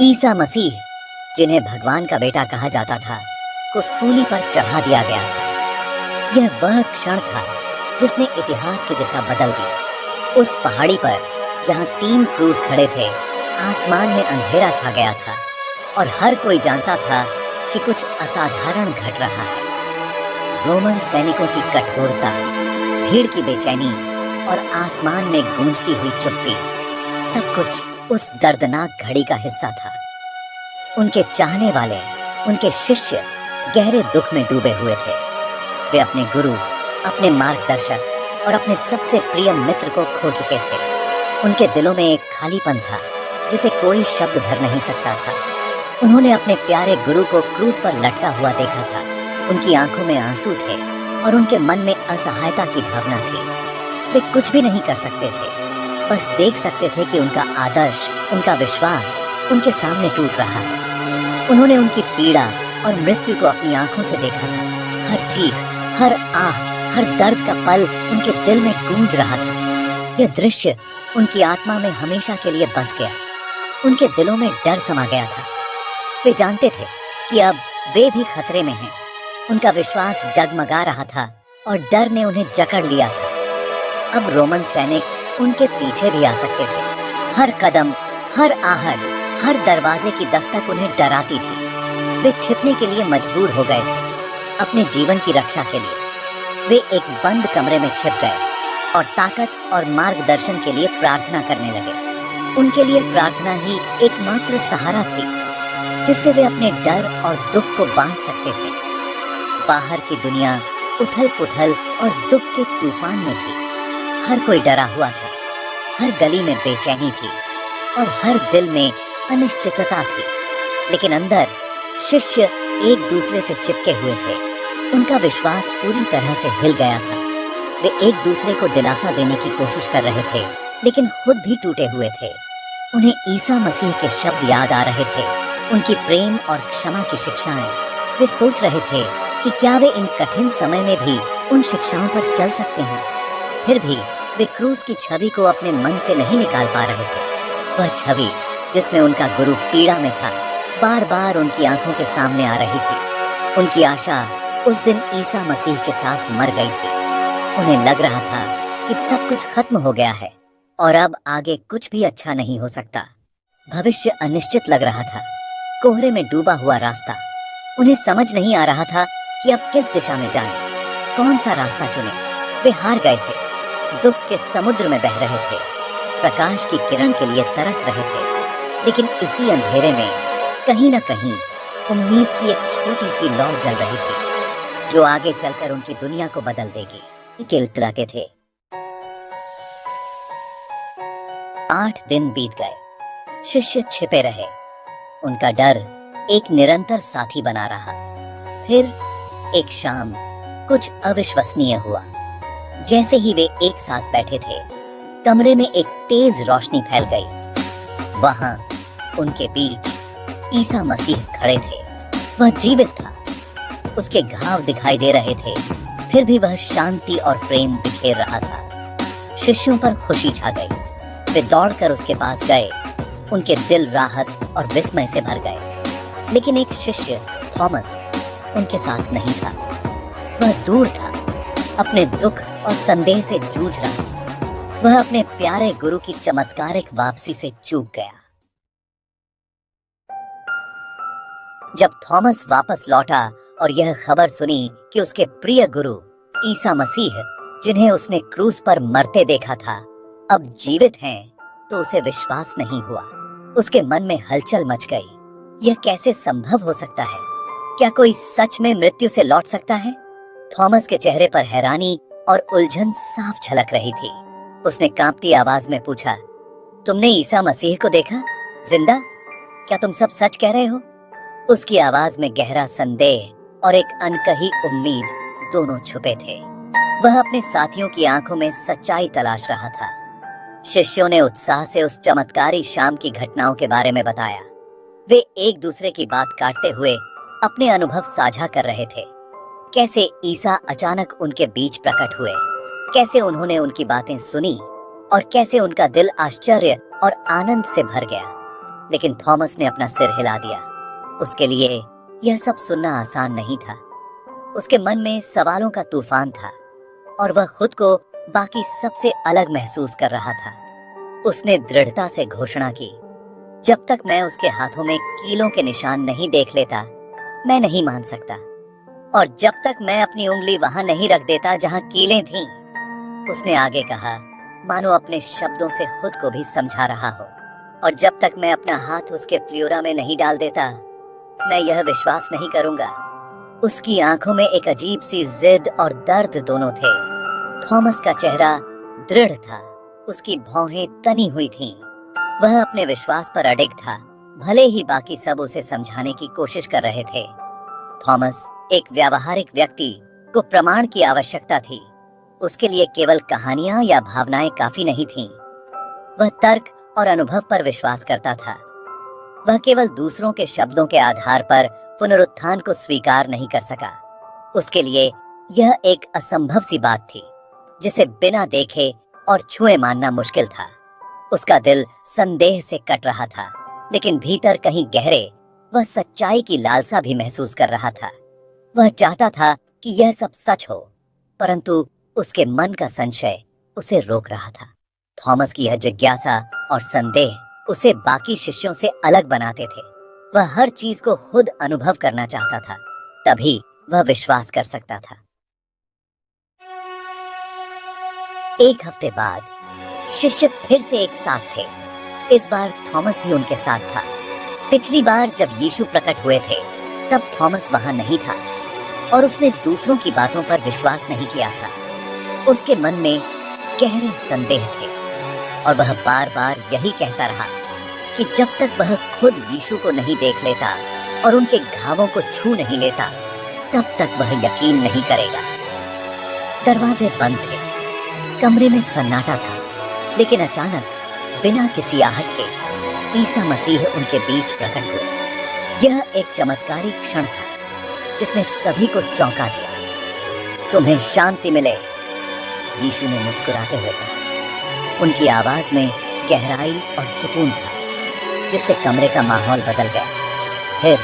ईसा मसीह, जिन्हें भगवान का बेटा कहा जाता था, को सूली पर चढ़ा दिया गया था। यह वह क्षण था जिसने इतिहास की दिशा बदल दी। उस पहाड़ी पर जहां 3 क्रूस खड़े थे, आसमान में अंधेरा छा गया था और हर कोई जानता था कि कुछ असाधारण घट रहा है। रोमन सैनिकों की कठोरता, भीड़ की बेचैनी और आसमान में गूंजती हुई चुप्पी, सब कुछ उस दर्दनाक घड़ी का हिस्सा था। उनके चाहने वाले, उनके शिष्य गहरे दुख में डूबे हुए थे। वे अपने गुरु, अपने मार्गदर्शक और अपने सबसे प्रिय मित्र को खो चुके थे। उनके दिलों में एक खालीपन था जिसे कोई शब्द भर नहीं सकता था। उन्होंने अपने प्यारे गुरु को क्रूस पर लटका हुआ देखा था। उनकी आंखों में आंसू थे और उनके मन में असहायता की भावना थी। वे कुछ भी नहीं कर सकते थे, बस देख सकते थे कि उनका आदर्श, उनका विश्वास उनके सामने टूट रहा है। उन्होंने उनकी पीड़ा और मृत्यु को अपनी आंखों से देखा था। हर चीख, हर आह, हर दर्द का पल उनके दिल में गूंज रहा था। यह दृश्य उनकी आत्मा में हमेशा के लिए बस गया। उनके दिलों में डर समा गया था। वे जानते थे कि अब वे भी खतरे में हैं। उनका विश्वास डगमगा रहा था और डर ने उन्हें जकड़ लिया था। अब रोमन सैनिक उनके पीछे भी आ सकते थे। हर कदम, हर आहट, हर दरवाजे की दस्तक उन्हें डराती थी। वे छिपने के लिए मजबूर हो गए थे, अपने जीवन की रक्षा के लिए। वे एक बंद कमरे में छिप गए और ताकत और मार्गदर्शन के लिए प्रार्थना करने लगे। उनके लिए प्रार्थना ही एकमात्र सहारा थी जिससे वे अपने डर और दुख को बांट सकते थे। बाहर की दुनिया उथल-पुथल और दुख के तूफान में थी। हर कोई डरा हुआ था, हर गली में बेचैनी थी और हर दिल में अनिश्चितता थी। लेकिन अंदर शिष्य एक दूसरे से चिपके हुए थे। उनका विश्वास पूरी तरह से हिल गया था। वे एक दूसरे को दिलासा देने की कोशिश कर रहे थे, लेकिन खुद भी टूटे हुए थे। उन्हें ईसा मसीह के शब्द याद आ रहे थे, उनकी प्रेम और क्षमा की शिक्षाएं। वे सोच रहे थे कि क्या वे इन कठिन समय में भी उन शिक्षाओं पर चल सकते हैं। फिर भी वे क्रूस की छवि को अपने मन से नहीं निकाल पा रहे थे। वह छवि जिसमें उनका गुरु पीड़ा में था, बार बार उनकी आंखों के सामने आ रही थी। उनकी आशा उस दिन ईसा मसीह के साथ मर गई थी। उन्हें लग रहा था कि सब कुछ खत्म हो गया है और अब आगे कुछ भी अच्छा नहीं हो सकता। भविष्य अनिश्चित लग रहा था, कोहरे में डूबा हुआ रास्ता। उन्हें समझ नहीं आ रहा था कि अब किस दिशा में जाएं, कौन सा रास्ता चुनें। वे हार गए थे, दुख के समुद्र में बह रहे थे, प्रकाश की किरण के लिए तरस रहे थे। लेकिन इसी अंधेरे में कहीं न कहीं उम्मीद की एक छोटी सी लौ जल रही थी जो आगे चलकर उनकी दुनिया को बदल देगी। किलकिलाते थे। 8 दिन बीत गए। शिष्य छिपे रहे। उनका डर एक निरंतर साथी बना रहा। फिर एक शाम कुछ अविश्वसनीय हुआ। जैसे ही वे एक साथ बैठे थे, कमरे में एक तेज रोशनी फैल गई। वहां उनके बीच ईसा मसीह खड़े थे। वह जीवित था। उसके घाव दिखाई दे रहे थे, फिर भी वह शांति और प्रेम बिखेर रहा था। शिष्यों पर खुशी छा गई। वे दौड़कर उसके पास गए। उनके दिल राहत और विस्मय से भर गए। लेकिन एक शिष्य, थॉमस, उनके साथ नहीं था। वह दूर था, अपने दुख और संदेह से जूझ रहा। वह अपने प्यारे गुरु की चमत्कारिक वापसी से चूक गया। जब थॉमस वापस लौटा और यह खबर सुनी कि उसके प्रिय गुरु ईसा मसीह, जिन्हें उसने क्रूस पर मरते देखा था, अब जीवित हैं, तो उसे विश्वास नहीं हुआ। उसके मन में हलचल मच गई। यह कैसे संभव हो सकता है? क्या कोई सच में मृत्यु से लौट सकता है? थॉमस के चेहरे पर हैरानी और उलझन साफ झलक रही थी। उसने कांपती आवाज में पूछा, तुमने ईसा मसीह को देखा? जिंदा? क्या तुम सब सच कह रहे हो? उसकी आवाज में गहरा संदेह और एक अनकही उम्मीद दोनों छुपे थे। वह अपने साथियों की आंखों में सच्चाई तलाश रहा था। शिष्यों ने उत्साह से उस चमत्कारी शाम की घटनाओं के बारे में बताया। वे एक दूसरे की बात काटते हुए अपने अनुभव साझा कर रहे थे। कैसे ईसा अचानक उनके बीच प्रकट हुए, कैसे उन्होंने उनकी बातें सुनी और कैसे उनका दिल आश्चर्य और आनंद से भर गया। लेकिन थॉमस ने अपना सिर हिला दिया। उसके लिए यह सब सुनना आसान नहीं था। उसके मन में सवालों का तूफान था और वह खुद को बाकी सबसे अलग महसूस कर रहा था। उसने दृढ़ता से घोषणा की, जब तक मैं उसके हाथों में कीलों के निशान नहीं देख लेता, मैं नहीं मान सकता। और जब तक मैं अपनी उंगली वहां नहीं रख देता जहां कीलें थीं, उसने आगे कहा, मानो अपने शब्दों से खुद को भी समझा रहा हो। और जब तक मैं अपना हाथ उसके प्लियोरा में नहीं डाल देता, मैं यह विश्वास नहीं करूंगा। उसकी आंखों में एक अजीब सी जिद और दर्द दोनों थे। थॉमस का चेहरा दृढ़ था, उसकी भौहें तनी हुई थीं। वह अपने विश्वास पर अडिग था, भले ही बाकी सब उसे समझाने की कोशिश कर रहे थे। थॉमस एक व्यावहारिक व्यक्ति को प्रमाण की आवश्यकता थी। उसके लिए केवल कहानियां या भावनाएं काफी नहीं थीं। वह तर्क और अनुभव पर विश्वास करता था। वह केवल दूसरों के शब्दों के आधार पर पुनरुत्थान को स्वीकार नहीं कर सका। उसके लिए यह एक असंभव सी बात थी, जिसे बिना देखे और छुए मानना मुश्किल था। उसका दिल संदेह से कट रहा था, लेकिन भीतर कहीं गहरे वह सच्चाई की लालसा भी महसूस कर रहा था। वह चाहता था कि यह सब सच हो, परंतु उसके मन का संशय उसे रोक रहा था। थॉमस की यह जिज्ञासा और संदेह उसे बाकी शिष्यों से अलग बनाते थे। वह हर चीज को खुद अनुभव करना चाहता था, तभी वह विश्वास कर सकता था। एक हफ्ते बाद शिष्य फिर से एक साथ थे। इस बार थॉमस भी उनके साथ था। पिछली बार जब यीशु प्रकट हुए थे, तब थॉमस वहां नहीं था और उसने दूसरों की बातों पर विश्वास नहीं किया था। उसके मन में गहरे संदेह थे और वह बार बार यही कहता रहा कि जब तक वह खुद यीशु को नहीं देख लेता और उनके घावों को छू नहीं लेता, तब तक वह यकीन नहीं करेगा। दरवाजे बंद थे, कमरे में सन्नाटा था, लेकिन अचानक बिना किसी आहट के ईसा मसीह उनके बीच प्रकट हुए। यह एक चमत्कारी क्षण था जिसने सभी को चौंका दिया। तुम्हें शांति मिले, यीशु ने मुस्कुराते हुए कहा। उनकी आवाज में गहराई और सुकून था, जिससे कमरे का माहौल बदल गया। फिर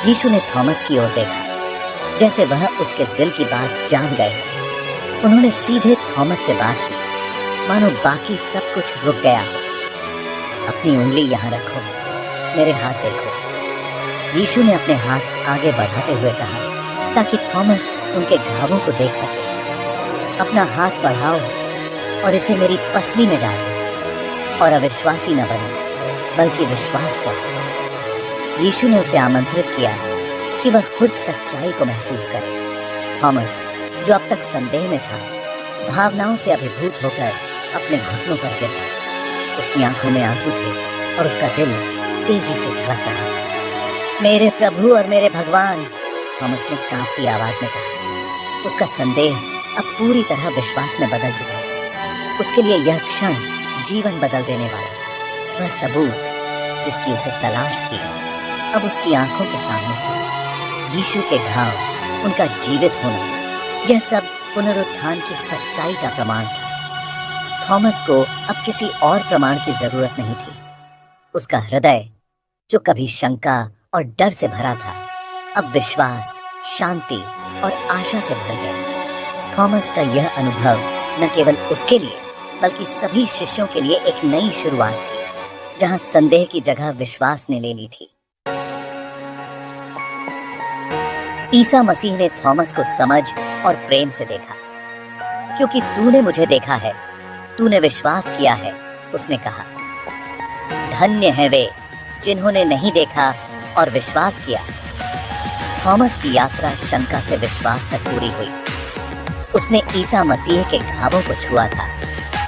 यीशु ने थॉमस की ओर देखा, जैसे वह उसके दिल की बात जान गए। उन्होंने सीधे थॉमस से बात की, मानो बाकी सब कुछ रुक गया हो। अपनी उंगली यहाँ रखो, मेरे हाथ देखो। यीशु ने अपने हाथ आगे बढ़ाते हुए कहा, ताकि थॉमस उनके घावों को देख सके। अपना हाथ बढ़ाओ और इसे मेरी पसली में डाल दो और अविश्वासी न बनो, बल्कि विश्वास करो। यीशु ने उसे आमंत्रित किया कि वह खुद सच्चाई को महसूस करे। थॉमस, जो अब तक संदेह में था, भावनाओं से अभिभूत होकर अपने घुटनों पर गिर पड़ा। उसकी आंखों में आंसू थे और उसका दिल तेजी से धड़क रहा था। मेरे प्रभु और मेरे भगवान, थॉमस ने कांपती आवाज में कहा। उसका संदेह अब पूरी तरह विश्वास में बदल चुका था। उसके लिए यह क्षण जीवन बदल देने वाला था। वह सबूत जिसकी उसे तलाश थी, अब उसकी आंखों के सामने था। यीशु के घाव, उनका जीवित होना, यह सब पुनरुत्थान की सच्चाई का प्रमाण था। थॉमस को अब किसी और प्रमाण की जरूरत नहीं थी। उसका हृदय, जो कभी शंका और डर से भरा था, अब विश्वास, शांति और आशा से भर गया। थॉमस का यह अनुभव न केवल उसके लिए, बल्कि सभी शिष्यों के लिए एक नई शुरुआत थी, जहां संदेह की जगह विश्वास ने ले ली थी। ईसा मसीह ने थॉमस को समझ और प्रेम से देखा। क्योंकि तूने मुझे देखा है, तूने विश्वास किया है, उसने कहा। धन्य हैं वे जिन्होंने नहीं देखा और विश्वास किया। थॉमस की यात्रा शंका से विश्वास तक पूरी हुई। उसने ईसा मसीह के घावों को छुआ था,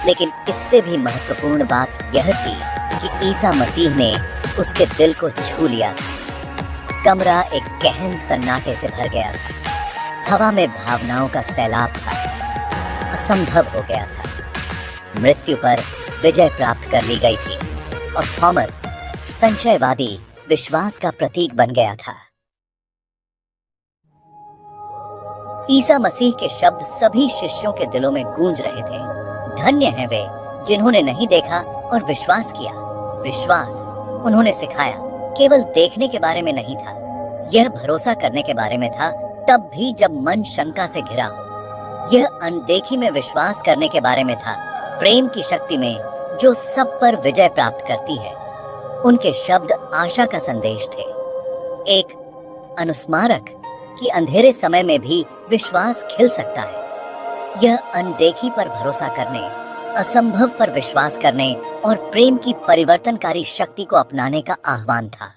लेकिन इससे भी महत्वपूर्ण बात यह थी कि ईसा मसीह ने उसके दिल को छू लिया था। कमरा एक गहन सन्नाटे से भर गया था। हवा में भावनाओं का सैलाब था। असंभव हो गया था। मृत्यु पर विजय प्राप्त कर ली गई थी और थॉमस संशयवादी विश्वास का प्रतीक बन गया था। ईसा मसीह के शब्द सभी शिष्यों के दिलों में गूंज रहे थे। धन्य हैं वे जिन्होंने नहीं देखा और विश्वास किया। विश्वास उन्होंने सिखाया केवल देखने के बारे में नहीं था, यह भरोसा करने के बारे में था, तब भी जब मन शंका से घिरा हो। यह अनदेखी में विश्वास करने के बारे में था, प्रेम की शक्ति में जो सब पर विजय प्राप्त करती है। उनके शब्द आशा का संदेश थे, एक अनुस्मारक कि अंधेरे समय में भी विश्वास खिल सकता है। यह अनदेखी पर भरोसा करने, असंभव पर विश्वास करने और प्रेम की परिवर्तनकारी शक्ति को अपनाने का आह्वान था।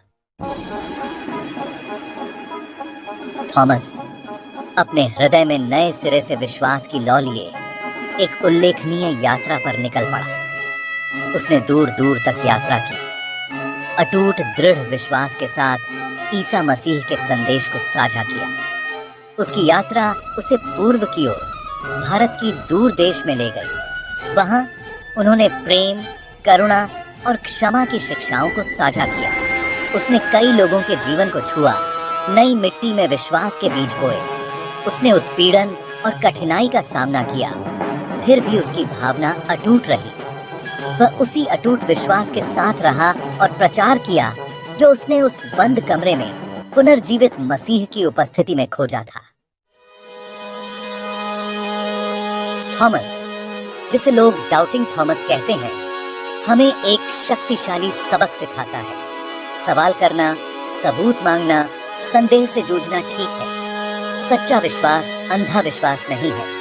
थॉमस अपने हृदय में नए सिरे से विश्वास की लौ लिए एक उल्लेखनीय यात्रा पर निकल पड़ा। उसने दूर दूर तक यात्रा की, अटूट दृढ़ विश्वास के साथ ईसा मसीह के संदेश को साझा किया। उसकी यात्रा उसे पूर्व की ओर भारत की दूर देश में ले गई। वहां उन्होंने प्रेम, करुणा और क्षमा की शिक्षाओं को साझा किया। उसने कई लोगों के जीवन को छुआ, नई मिट्टी में विश्वास के बीज बोए। उसने उत्पीड़न और कठिनाई का सामना किया, फिर भी उसकी भावना अटूट रही। वह उसी अटूट विश्वास के साथ रहा और प्रचार किया जो उसने उस बंद कमरे में पुनर्जीवित मसीह की उपस्थिति में खोजा था। थॉमस, जिसे लोग डाउटिंग थॉमस कहते हैं, हमें एक शक्तिशाली सबक सिखाता है। सवाल करना, सबूत मांगना, संदेह से जूझना ठीक है। सच्चा विश्वास अंधा विश्वास नहीं है।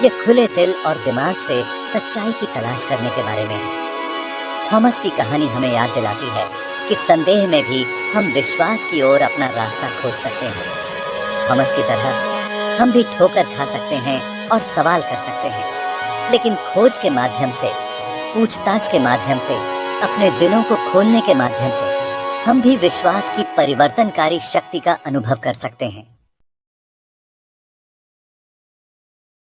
यह खुले दिल और दिमाग से सच्चाई की तलाश करने के बारे में है। थॉमस की कहानी हमें याद दिलाती है कि संदेह में भी हम विश्वास की ओर अपना रास्ता खोज सकते हैं। थॉमस की तरह हम भी ठोकर खा सकते हैं और सवाल कर सकते हैं, लेकिन खोज के माध्यम से, पूछताछ के माध्यम से, अपने दिलों को खोलने के माध्यम से हम भी विश्वास की परिवर्तनकारी शक्ति का अनुभव कर सकते हैं।